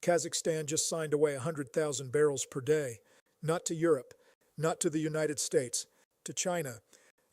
Kazakhstan just signed away 100,000 barrels per day, not to Europe, not to the United States, to China,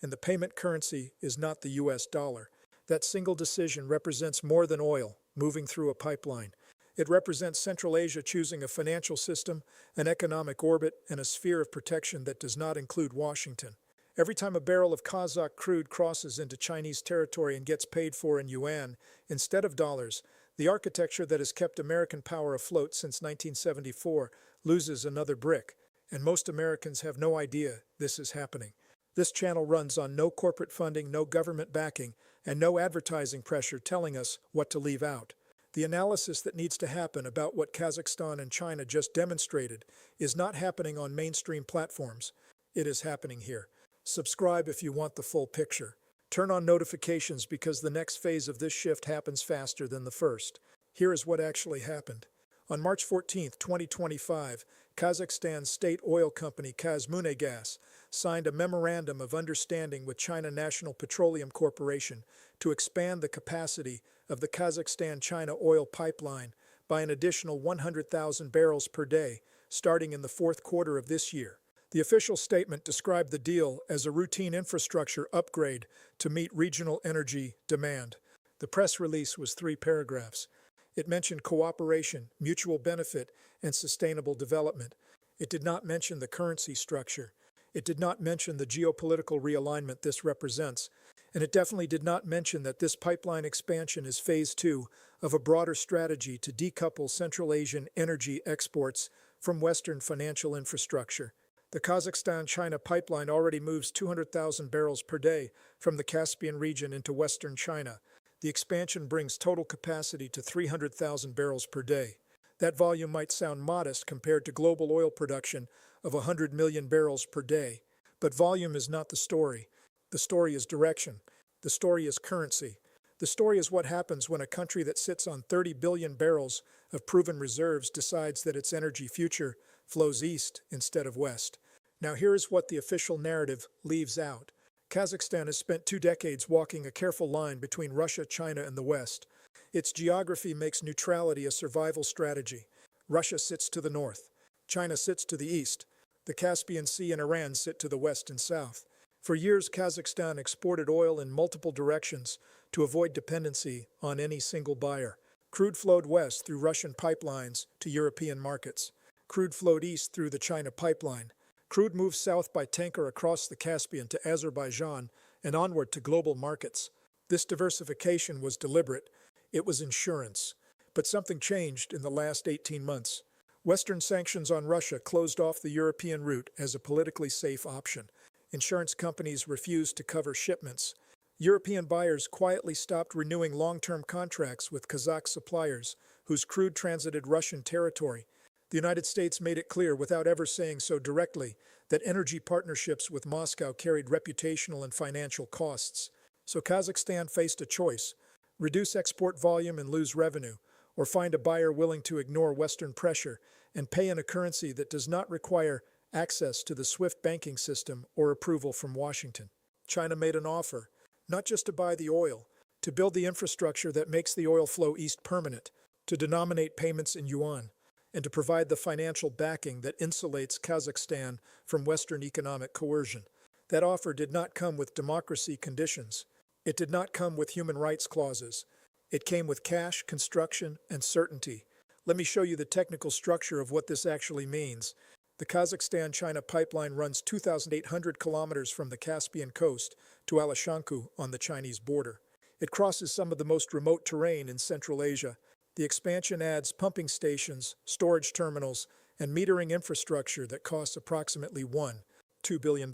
and the payment currency is not the US dollar. That single decision represents more than oil moving through a pipeline. It represents Central Asia choosing a financial system, an economic orbit, and a sphere of protection that does not include Washington. Every time a barrel of Kazakh crude crosses into Chinese territory and gets paid for in yuan instead of dollars, the architecture that has kept American power afloat since 1974 loses another brick, and most Americans have no idea this is happening. This channel runs on no corporate funding, no government backing, and no advertising pressure telling us what to leave out. The analysis that needs to happen about what Kazakhstan and China just demonstrated is not happening on mainstream platforms. It is happening here. Subscribe if you want the full picture. Turn on notifications because the next phase of this shift happens faster than the first. Here is what actually happened. On March 14, 2025, Kazakhstan's state oil company Kazmunagas signed a memorandum of understanding with China National Petroleum Corporation to expand the capacity of the Kazakhstan-China oil pipeline by an additional 100,000 barrels per day, starting in the fourth quarter of this year. The official statement described the deal as a routine infrastructure upgrade to meet regional energy demand. The press release was 3 paragraphs. It mentioned cooperation, mutual benefit, and sustainable development. It did not mention the currency structure. It did not mention the geopolitical realignment this represents. And it definitely did not mention that this pipeline expansion is phase 2 of a broader strategy to decouple Central Asian energy exports from Western financial infrastructure. The Kazakhstan-China pipeline already moves 200,000 barrels per day from the Caspian region into Western China. The expansion brings total capacity to 300,000 barrels per day. That volume might sound modest compared to global oil production of 100 million barrels per day, but volume is not the story. The story is direction. The story is currency. The story is what happens when a country that sits on 30 billion barrels of proven reserves decides that its energy future flows east instead of west. Now here is what the official narrative leaves out. Kazakhstan has spent 2 decades walking a careful line between Russia, China, and the West. Its geography makes neutrality a survival strategy. Russia sits to the north. China sits to the east. The Caspian Sea and Iran sit to the west and south. For years, Kazakhstan exported oil in multiple directions to avoid dependency on any single buyer. Crude flowed west through Russian pipelines to European markets. Crude flowed east through the China pipeline. Crude moved south by tanker across the Caspian to Azerbaijan and onward to global markets. This diversification was deliberate. It was insurance. But something changed in the last 18 months. Western sanctions on Russia closed off the European route as a politically safe option. Insurance companies refused to cover shipments. European buyers quietly stopped renewing long-term contracts with Kazakh suppliers whose crude transited Russian territory. The United States made it clear, without ever saying so directly, that energy partnerships with Moscow carried reputational and financial costs. So Kazakhstan faced a choice: reduce export volume and lose revenue, or find a buyer willing to ignore Western pressure and pay in a currency that does not require access to the SWIFT banking system or approval from Washington. China made an offer, not just to buy the oil, to build the infrastructure that makes the oil flow east permanent, to denominate payments in yuan, and to provide the financial backing that insulates Kazakhstan from Western economic coercion. That offer did not come with democracy conditions. It did not come with human rights clauses. It came with cash, construction, and certainty. Let me show you the technical structure of what this actually means. The Kazakhstan-China pipeline runs 2,800 kilometers from the Caspian coast to Alashankou on the Chinese border. It crosses some of the most remote terrain in Central Asia. The expansion adds pumping stations, storage terminals, and metering infrastructure that costs approximately $2 billion.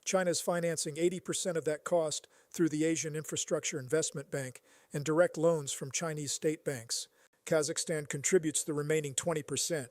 China is financing 80% of that cost through the Asian Infrastructure Investment Bank and direct loans from Chinese state banks. Kazakhstan contributes the remaining 20%.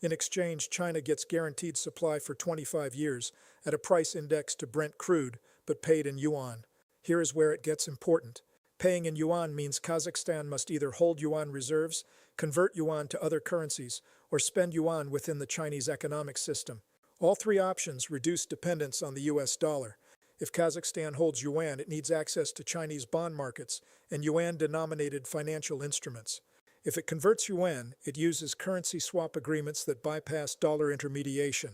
In exchange, China gets guaranteed supply for 25 years at a price indexed to Brent crude, but paid in yuan. Here is where it gets important. Paying in yuan means Kazakhstan must either hold yuan reserves, convert yuan to other currencies, or spend yuan within the Chinese economic system. All 3 options reduce dependence on the US dollar. If Kazakhstan holds yuan, it needs access to Chinese bond markets and yuan-denominated financial instruments. If it converts yuan, it uses currency swap agreements that bypass dollar intermediation.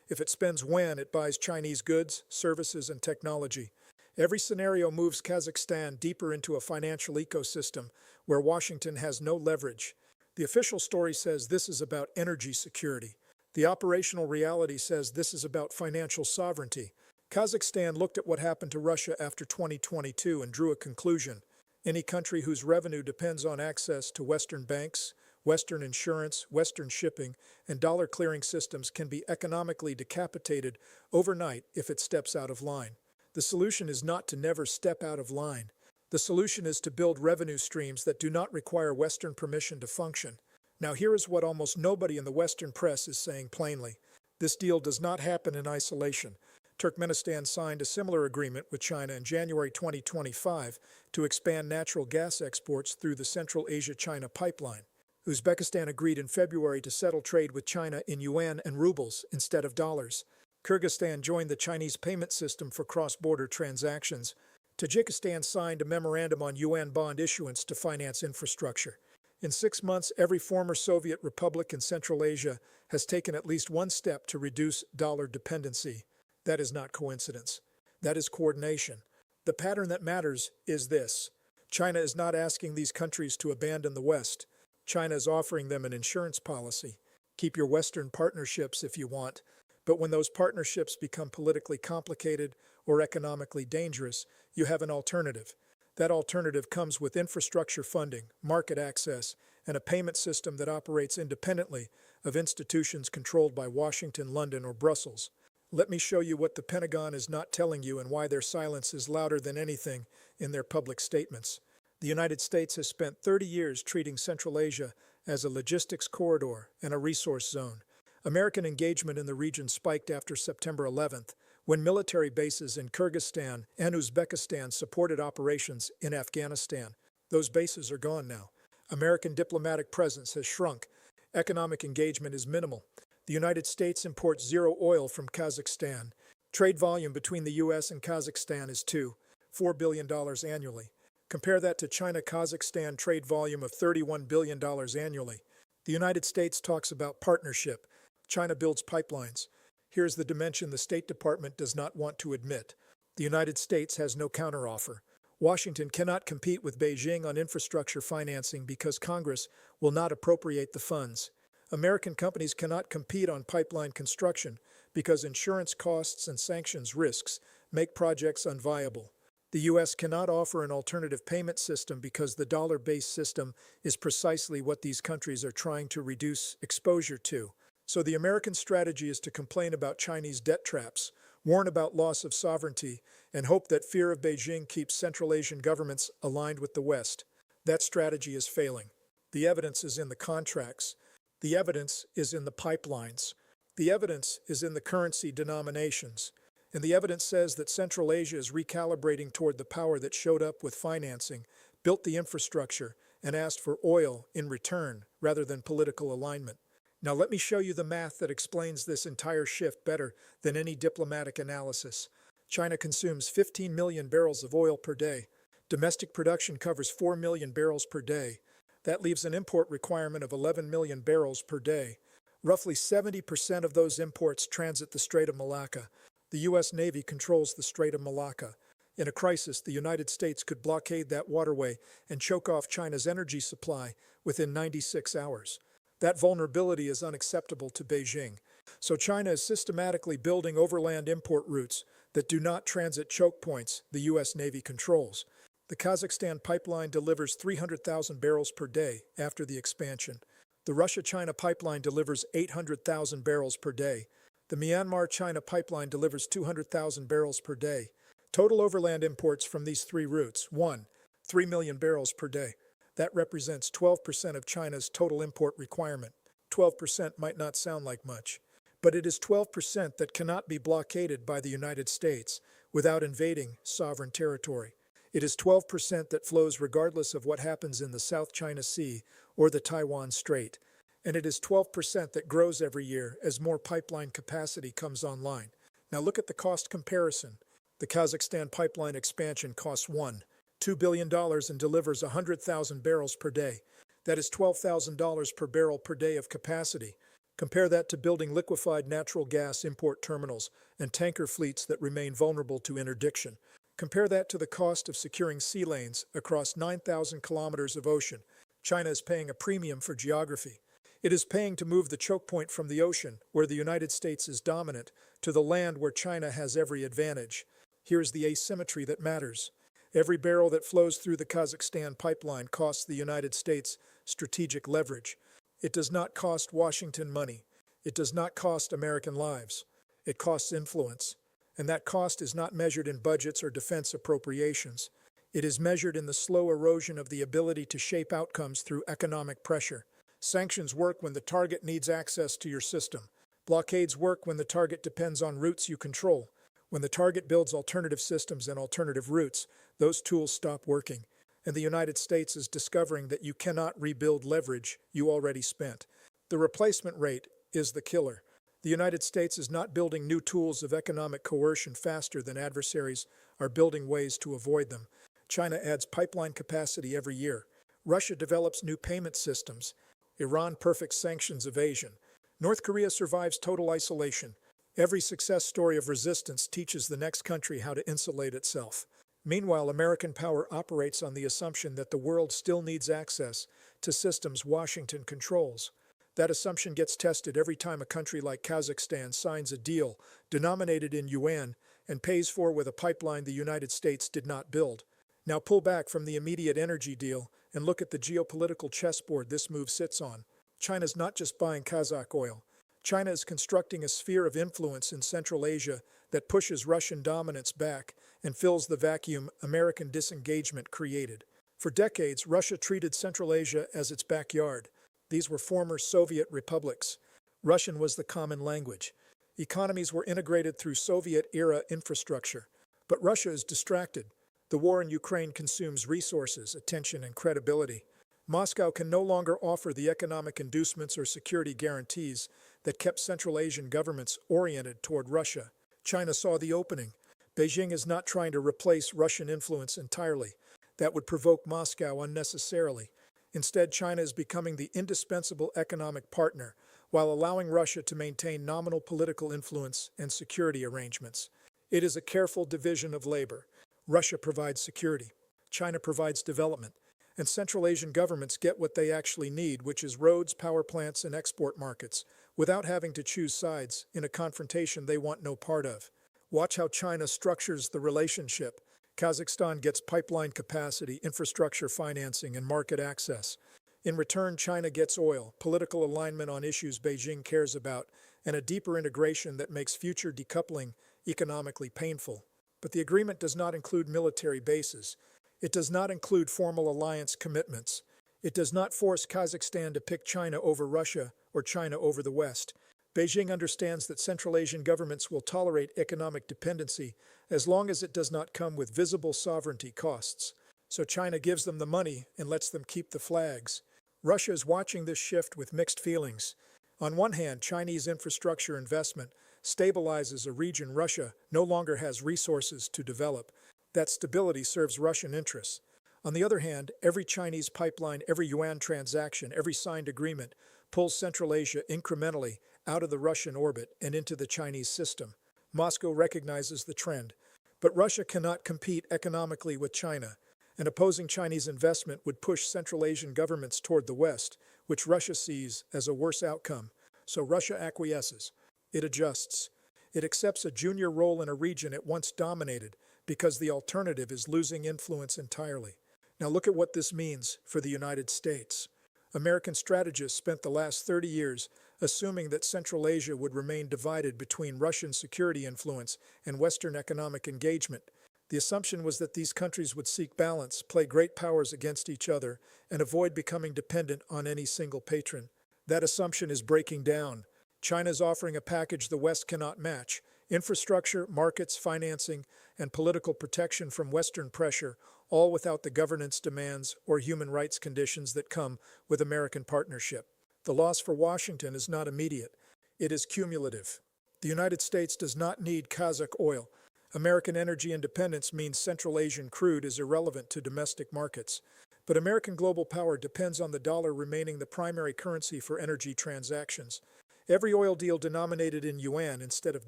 If it spends yuan, it buys Chinese goods, services, and technology. Every scenario moves Kazakhstan deeper into a financial ecosystem where Washington has no leverage. The official story says this is about energy security. The operational reality says this is about financial sovereignty. Kazakhstan looked at what happened to Russia after 2022 and drew a conclusion. Any country whose revenue depends on access to Western banks, Western insurance, Western shipping, and dollar clearing systems can be economically decapitated overnight if it steps out of line. The solution is not to never step out of line. The solution is to build revenue streams that do not require Western permission to function. Now here is what almost nobody in the Western press is saying plainly. This deal does not happen in isolation. Turkmenistan signed a similar agreement with China in January 2025 to expand natural gas exports through the Central Asia-China pipeline. Uzbekistan agreed in February to settle trade with China in yuan and rubles instead of dollars. Kyrgyzstan joined the Chinese payment system for cross-border transactions. Tajikistan signed a memorandum on yuan bond issuance to finance infrastructure. In 6 months, every former Soviet republic in Central Asia has taken at least one step to reduce dollar dependency. That is not coincidence. That is coordination. The pattern that matters is this. China is not asking these countries to abandon the West. China is offering them an insurance policy. Keep your Western partnerships if you want. But when those partnerships become politically complicated or economically dangerous, you have an alternative. That alternative comes with infrastructure funding, market access, and a payment system that operates independently of institutions controlled by Washington, London, or Brussels. Let me show you what the Pentagon is not telling you and why their silence is louder than anything in their public statements. The United States has spent 30 years treating Central Asia as a logistics corridor and a resource zone. American engagement in the region spiked after September 11th, when military bases in Kyrgyzstan and Uzbekistan supported operations in Afghanistan. Those bases are gone now. American diplomatic presence has shrunk. Economic engagement is minimal. The United States imports zero oil from Kazakhstan. Trade volume between the U.S. and Kazakhstan is $4 billion annually. Compare that to China-Kazakhstan trade volume of $31 billion annually. The United States talks about partnership. China builds pipelines. Here's the dimension the State Department does not want to admit. The United States has no counteroffer. Washington cannot compete with Beijing on infrastructure financing because Congress will not appropriate the funds. American companies cannot compete on pipeline construction because insurance costs and sanctions risks make projects unviable. The U.S. cannot offer an alternative payment system because the dollar-based system is precisely what these countries are trying to reduce exposure to. So the American strategy is to complain about Chinese debt traps, warn about loss of sovereignty, and hope that fear of Beijing keeps Central Asian governments aligned with the West. That strategy is failing. The evidence is in the contracts. The evidence is in the pipelines. The evidence is in the currency denominations. And the evidence says that Central Asia is recalibrating toward the power that showed up with financing, built the infrastructure, and asked for oil in return rather than political alignment. Now let me show you the math that explains this entire shift better than any diplomatic analysis. China consumes 15 million barrels of oil per day. Domestic production covers 4 million barrels per day. That leaves an import requirement of 11 million barrels per day. Roughly 70% of those imports transit the Strait of Malacca. The U.S. Navy controls the Strait of Malacca. In a crisis, the United States could blockade that waterway and choke off China's energy supply within 96 hours. That vulnerability is unacceptable to Beijing. So China is systematically building overland import routes that do not transit choke points the U.S. Navy controls. The Kazakhstan pipeline delivers 300,000 barrels per day after the expansion. The Russia-China pipeline delivers 800,000 barrels per day. The Myanmar-China pipeline delivers 200,000 barrels per day. Total overland imports from these three routes: 1. 3 million barrels per day. That represents 12% of China's total import requirement. 12% might not sound like much, but it is 12% that cannot be blockaded by the United States without invading sovereign territory. It is 12% that flows regardless of what happens in the South China Sea or the Taiwan Strait. And it is 12% that grows every year as more pipeline capacity comes online. Now look at the cost comparison. The Kazakhstan pipeline expansion costs $2 billion and delivers 100,000 barrels per day. That is $12,000 per barrel per day of capacity. Compare that to building liquefied natural gas import terminals and tanker fleets that remain vulnerable to interdiction. Compare that to the cost of securing sea lanes across 9,000 kilometers of ocean. China is paying a premium for geography. It is paying to move the choke point from the ocean, where the United States is dominant, to the land where China has every advantage. Here's the asymmetry that matters. Every barrel that flows through the Kazakhstan pipeline costs the United States strategic leverage. It does not cost Washington money. It does not cost American lives. It costs influence. And that cost is not measured in budgets or defense appropriations. It is measured in the slow erosion of the ability to shape outcomes through economic pressure. Sanctions work when the target needs access to your system. Blockades work when the target depends on routes you control. When the target builds alternative systems and alternative routes, those tools stop working. And the United States is discovering that you cannot rebuild leverage you already spent. The replacement rate is the killer. The United States is not building new tools of economic coercion faster than adversaries are building ways to avoid them. China adds pipeline capacity every year. Russia develops new payment systems. Iran perfects sanctions evasion. North Korea survives total isolation. Every success story of resistance teaches the next country how to insulate itself. Meanwhile, American power operates on the assumption that the world still needs access to systems Washington controls. That assumption gets tested every time a country like Kazakhstan signs a deal denominated in yuan and pays for with a pipeline the United States did not build. Now pull back from the immediate energy deal and look at the geopolitical chessboard this move sits on. China's not just buying Kazakh oil. China is constructing a sphere of influence in Central Asia that pushes Russian dominance back and fills the vacuum American disengagement created. For decades, Russia treated Central Asia as its backyard. These were former Soviet republics. Russian was the common language. Economies were integrated through Soviet-era infrastructure. But Russia is distracted. The war in Ukraine consumes resources, attention, and credibility. Moscow can no longer offer the economic inducements or security guarantees that kept Central Asian governments oriented toward Russia. China saw the opening. Beijing is not trying to replace Russian influence entirely. That would provoke Moscow unnecessarily. Instead, China is becoming the indispensable economic partner, while allowing Russia to maintain nominal political influence and security arrangements. It is a careful division of labor. Russia provides security. China provides development. And Central Asian governments get what they actually need, which is roads, power plants, and export markets, without having to choose sides in a confrontation they want no part of. Watch how China structures the relationship. Kazakhstan gets pipeline capacity, infrastructure financing, and market access. In return, China gets oil, political alignment on issues Beijing cares about, and a deeper integration that makes future decoupling economically painful. But the agreement does not include military bases. It does not include formal alliance commitments. It does not force Kazakhstan to pick China over Russia or China over the West. Beijing understands that Central Asian governments will tolerate economic dependency as long as it does not come with visible sovereignty costs. So China gives them the money and lets them keep the flags. Russia is watching this shift with mixed feelings. On one hand, Chinese infrastructure investment stabilizes a region Russia no longer has resources to develop. That stability serves Russian interests. On the other hand, every Chinese pipeline, every yuan transaction, every signed agreement pulls Central Asia incrementally out of the Russian orbit and into the Chinese system. Moscow recognizes the trend. But Russia cannot compete economically with China, and opposing Chinese investment would push Central Asian governments toward the West, which Russia sees as a worse outcome. So Russia acquiesces. It adjusts. It accepts a junior role in a region it once dominated because the alternative is losing influence entirely. Now look at what this means for the United States. American strategists spent the last 30 years assuming that Central Asia would remain divided between Russian security influence and Western economic engagement. The assumption was that these countries would seek balance, play great powers against each other, and avoid becoming dependent on any single patron. That assumption is breaking down. China is offering a package the West cannot match: infrastructure, markets, financing, and political protection from Western pressure, all without the governance demands or human rights conditions that come with American partnership. The loss for Washington is not immediate. It is cumulative. The United States does not need Kazakh oil. American energy independence means Central Asian crude is irrelevant to domestic markets. But American global power depends on the dollar remaining the primary currency for energy transactions. Every oil deal denominated in yuan instead of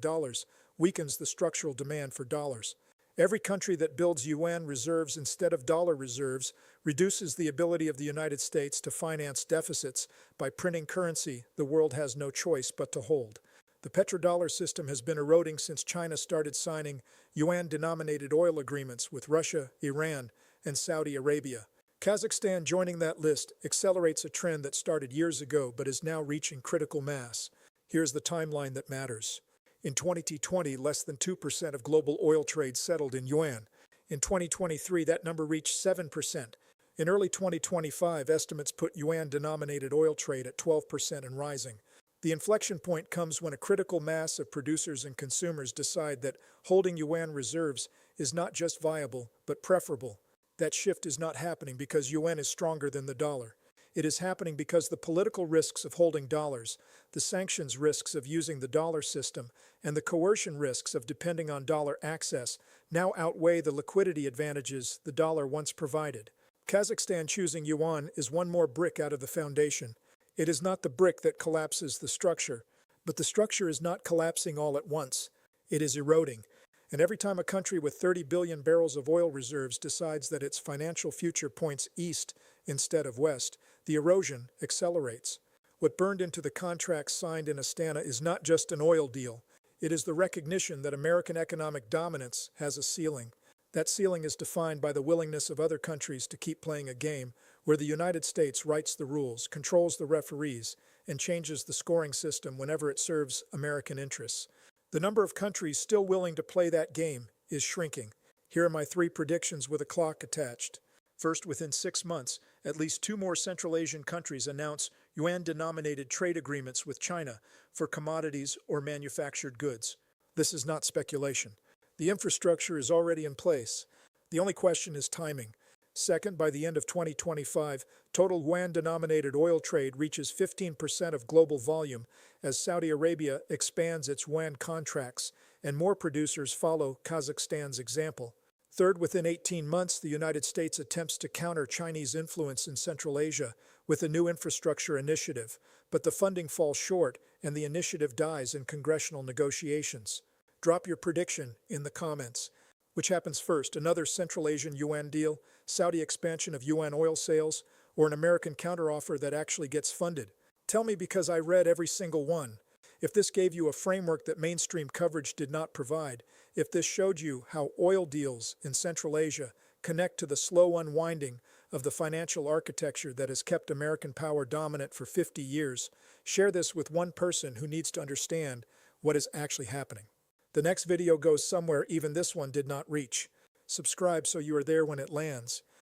dollars weakens the structural demand for dollars. Every country that builds yuan reserves instead of dollar reserves reduces the ability of the United States to finance deficits by printing currency the world has no choice but to hold. The petrodollar system has been eroding since China started signing yuan-denominated oil agreements with Russia, Iran, and Saudi Arabia. Kazakhstan joining that list accelerates a trend that started years ago but is now reaching critical mass. Here's the timeline that matters. In 2020, less than 2% of global oil trade settled in yuan. In 2023, that number reached 7%. In early 2025, estimates put yuan-denominated oil trade at 12% and rising. The inflection point comes when a critical mass of producers and consumers decide that holding yuan reserves is not just viable, but preferable. That shift is not happening because yuan is stronger than the dollar. It is happening because the political risks of holding dollars, the sanctions risks of using the dollar system, and the coercion risks of depending on dollar access now outweigh the liquidity advantages the dollar once provided. Kazakhstan choosing yuan is one more brick out of the foundation. It is not the brick that collapses the structure, but the structure is not collapsing all at once. It is eroding. And every time a country with 30 billion barrels of oil reserves decides that its financial future points east instead of west, the erosion accelerates. What burned into the contracts signed in Astana is not just an oil deal. It is the recognition that American economic dominance has a ceiling. That ceiling is defined by the willingness of other countries to keep playing a game where the United States writes the rules, controls the referees, and changes the scoring system whenever it serves American interests. The number of countries still willing to play that game is shrinking. Here are my 3 predictions with a clock attached. First, within 6 months, at least 2 more Central Asian countries announce yuan-denominated trade agreements with China for commodities or manufactured goods. This is not speculation. The infrastructure is already in place. The only question is timing. Second, by the end of 2025, total yuan-denominated oil trade reaches 15% of global volume as Saudi Arabia expands its yuan contracts and more producers follow Kazakhstan's example. Third, within 18 months, the United States attempts to counter Chinese influence in Central Asia with a new infrastructure initiative, but the funding falls short and the initiative dies in congressional negotiations. Drop your prediction in the comments. Which happens first, another Central Asian yuan deal, Saudi expansion of yuan oil sales, or an American counteroffer that actually gets funded? Tell me because I read every single one. If this gave you a framework that mainstream coverage did not provide, if this showed you how oil deals in Central Asia connect to the slow unwinding of the financial architecture that has kept American power dominant for 50 years, share this with one person who needs to understand what is actually happening. The next video goes somewhere even this one did not reach. Subscribe so you are there when it lands.